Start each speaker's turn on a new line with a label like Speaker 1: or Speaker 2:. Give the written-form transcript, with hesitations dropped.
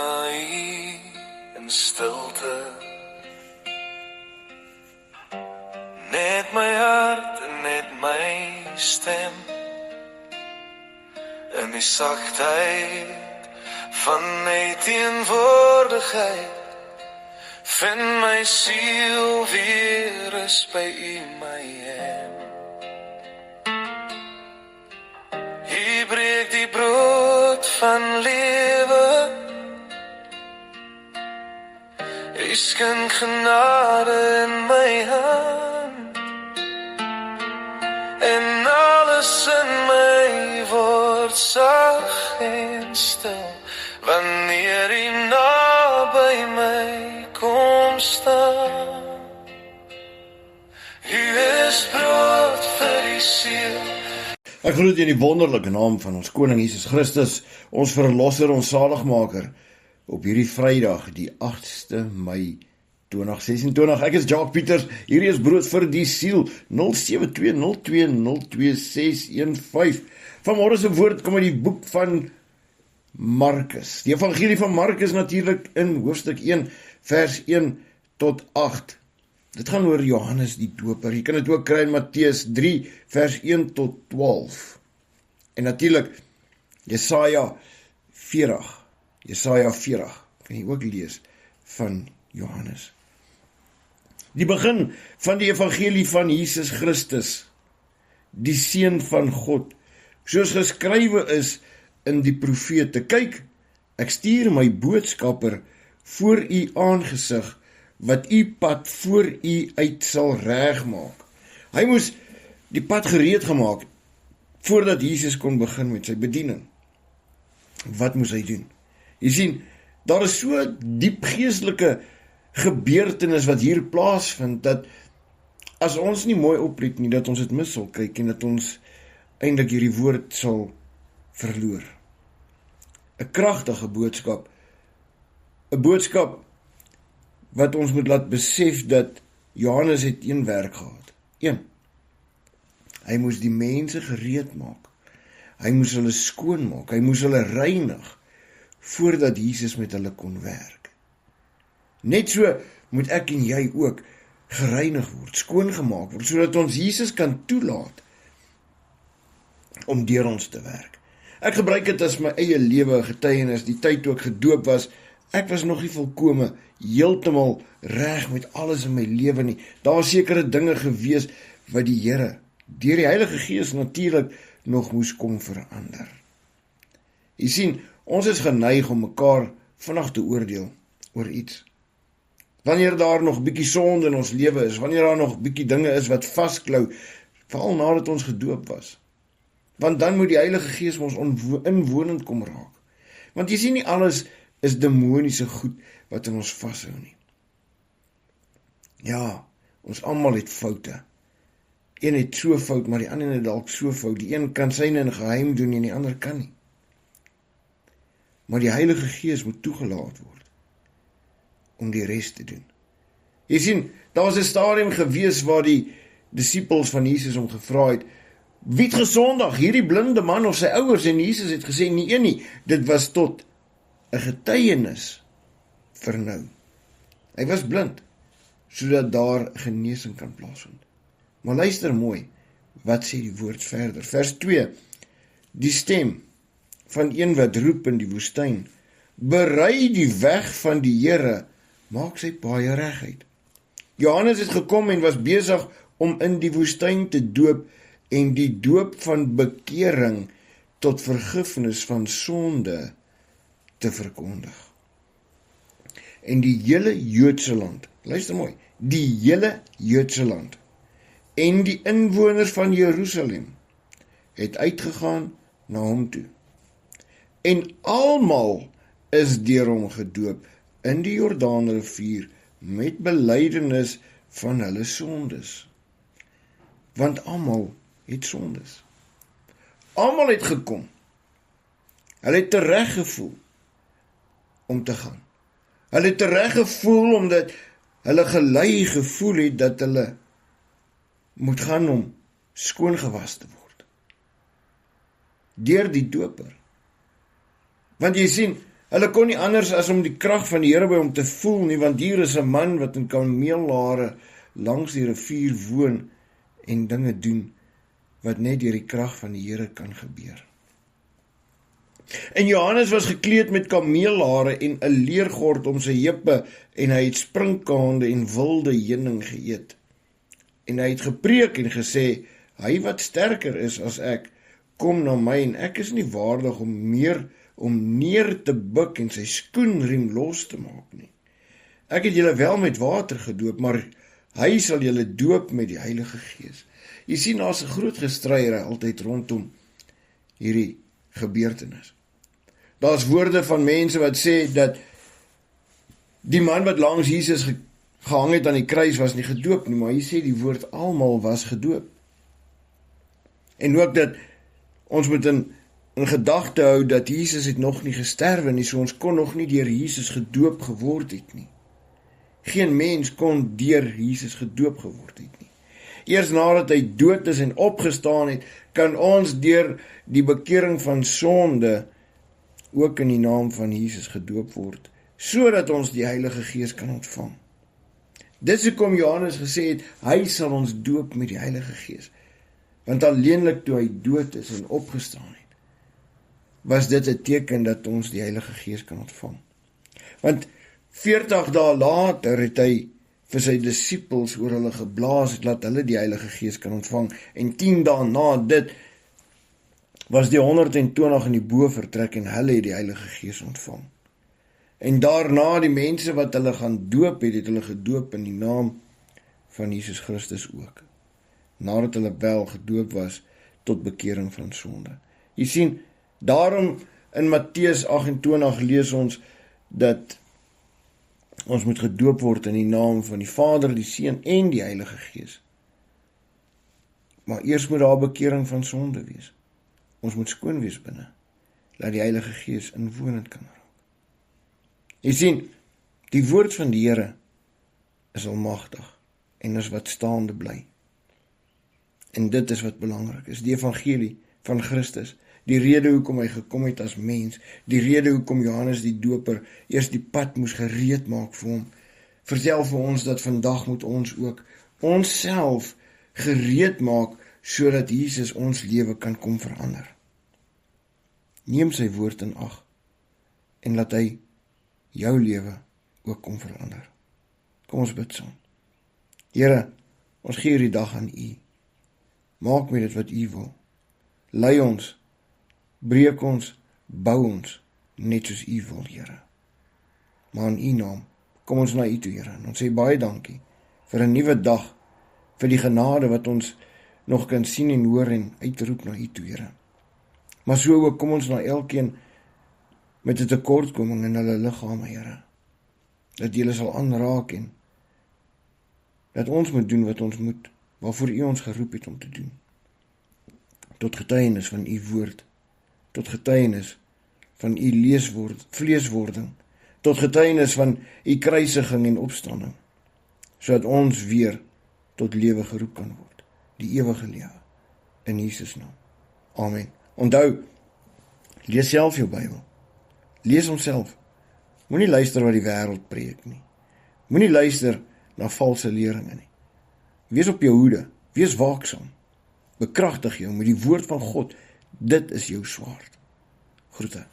Speaker 1: na U in stilte. Net my hart en net my stem. In die sagtheid van U teenwoordigheid vind my siel weer rus by U my Hem. U breek die brood van lewe, U skink genade in my hand, en alles in my word sag en stil, wanneer U naby my kom staan. U is brood vir die siel.
Speaker 2: Ek groet in die wonderlike naam van ons Koning Jesus Christus, ons Verlosser, ons Zaligmaker, op hierdie Vrydag, die 8ste Mei 2026. Ek is Jacques Pieters, hierdie is Brood vir die Siel, 0720202615. Vanmorgen se woord kom uit die boek van Markus. Die evangelie van Markus natuurlik in hoofstuk 1, vers 1 tot 8. Dit gaan oor Johannes die Doper. Jy kan dit ook kry in Matteus 3, vers 1 tot 12. En natuurlik Jesaja 40. Kan jy ook lees van Johannes. Die begin van die evangelie van Jesus Christus, die Seun van God, soos geskrywe is in die profete. Kyk, ek stuur my boodskapper voor U aangesig, wat U pad voor U uit sal regmaak. Hy moes die pad gereed gemaak, voordat Jesus kon begin met sy bediening. Wat moes hy doen? Jy sien, daar is so diep geestelike gebeurtenis wat hier plaasvind, dat as ons nie mooi oplet nie, dat ons dit mis sal kyk, en dat ons eintlik hierdie woord sal verloor. 'n kragtige boodskap, 'n boodskap wat ons moet laat besef dat Johannes het een werk gehad. Hy moes die mense gereed maak. Hy moes hulle skoon maak. Hy moes hulle reinig voordat Jesus met hulle kon werk. Net so moet ek en jy ook gereinig word, skoongemaak word, sodat ons Jesus kan toelaat om deur ons te werk. Ek gebruik dit as my eie lewe getuienis, die tyd toe ek gedoop was. Ek was nog nie volkome heeltemal reg met alles in my lewe nie. Daar was sekere dinge gewees wat die Here deur die Heilige Gees natuurlik nog moes kom verander. Jy sien, ons is geneig om mekaar vinnig te oordeel oor iets. Wanneer daar nog bietjie sonde in ons lewe is, wanneer daar nog bietjie dinge is wat vasklou, veral nadat ons gedoop was. Want dan moet die Heilige Gees ons inwonend kom raak. Want jy sien, nie alles is demoniese goed wat in ons vashou nie. Ja, ons almal het foute. Een het so fout, maar die ander het dalk so fout. Die een kan syne in geheim doen en die ander kan nie. Maar die Heilige Gees moet toegelaat word om die res te doen. Jy sien, daar was 'n stadium gewees waar die disippels van Jesus hom gevra het, wie het gesondig, hierdie blinde man of sy ouers? En Jesus het gesê, nie een nie, dit was tot 'n getuienis vir nou. Hy was blind, sodat daar genesing kan plaasvind. Maar luister mooi, wat sê die woord verder? Vers 2, die stem van een wat roep in die woestyn, berei die weg van die Here, maak sy paaie reguit. Johannes het gekom en was besig om in die woestyn te doop, en die doop van bekering tot vergifnis van sonde te verkondig. En die hele Joodse land, luister mooi, die hele Joodse land, en die inwoners van Jerusalem, het uitgegaan na hom toe. En almal is deur hom gedoop in die Jordaanrivier met belydenis van hulle sondes. Want almal het sondes. Almal het gekom. Hulle het tereg gevoel om te gaan. Hulle het tereg gevoel omdat hulle gelei gevoel het dat hulle moet gaan om skoongewas te word. Deur die doper. Want jy sien, Hulle kon nie anders as om die krag van die Here by hom te voel nie, want hier is 'n man wat in kameelhare langs die rivier woon en dinge doen wat net deur die krag van die Here kan gebeur. En Johannes was gekleed met kameelhare en 'n leergord om sy heupe en hy het sprinkhaande en wilde heuning geëet. En hy het gepreek en gesê, hy wat sterker is as ek, kom na my en ek is nie waardig om neer te buk en sy skoenriem los te maak nie. Ek het julle wel met water gedoop, maar hy sal julle doop met die Heilige Gees. Jy sien, daar's 'n groot gestryery altyd rondom hierdie gebeurtenis. Daar's woorde van mense wat sê dat die man wat langs Jesus gehang het aan die kruis was nie gedoop nie, maar hier sê die woord almal was gedoop. En ook dat ons moet in gedagte hou dat Jesus het nog nie gesterwe nie, so ons kon nog nie deur Jesus gedoop geword het nie. Geen mens kon deur Jesus gedoop geword het nie. Eers nadat hy dood is en opgestaan het, kan ons deur die bekering van sonde ook in die naam van Jesus gedoop word, sodat ons die Heilige Gees kan ontvang. Dis hoekom Johannes gesê het, hy sal ons doop met die Heilige Gees. Want alleenlik toe hy dood is en opgestaan het, was dit 'n teken dat ons die Heilige Gees kan ontvang. Want 40 dae later het hy vir sy disippels oor hulle geblaas, laat hulle die Heilige Gees kan ontvang. En 10 dae na dit was die 120 in die bo vertrek en hulle het die Heilige Gees ontvang. En daarna die mense wat hulle gaan doop het hulle gedoop in die naam van Jesus Christus ook. Nadat hulle wel gedoop was tot bekering van sonde. Jy sien, daarom in Matteus 28 lees ons dat ons moet gedoop word in die naam van die Vader, die Seun en die Heilige Gees. Maar eers moet daar bekering van sonde wees. Ons moet skoon wees binne, laat die Heilige Gees inwonend kan raak. Jy sien, die woord van die Here is almagtig en is wat staande bly. En dit is wat belangrik is, die evangelie van Christus, die rede hoekom hy gekom het as mens, die rede hoekom Johannes die Doper eers die pad moes gereed maak vir hom, vertel vir ons dat vandag moet ons ook onsself gereed maak, sodat Jesus ons lewe kan kom verander. Neem sy woord in ag, en laat hy jou lewe ook kom verander. Kom ons bid saam. Here, ons gee hierdie dag aan U. Maak met dit wat U wil. Lei ons, breek ons, bou ons, net soos U wil, Here. Maar in U naam, kom ons na U toe, Here. En ons sê baie dankie vir 'n nuwe dag, vir die genade wat ons nog kan sien en hoor en uitroep na U toe, Here. Maar so ook kom ons na elkeen met 'n tekortkoming in hulle liggame, Here. Dat U hulle sal aanraak en dat ons moet doen wat ons moet, waarvoor U ons geroep het om te doen. Tot getuienis van U woord, tot getuienis van U vleeswording, tot getuienis van U kruisiging en opstanding, sodat ons weer tot lewe geroep kan word, die ewige lewe, in Jesus naam. Amen. Onthou, lees self jou Bybel, lees homself, moenie luister wat die wêreld preek nie, moenie luister na valse leringe nie, wees op jou hoede, wees waaksaam, bekragtig jou met die woord van God, dit is jou swaard. Groete.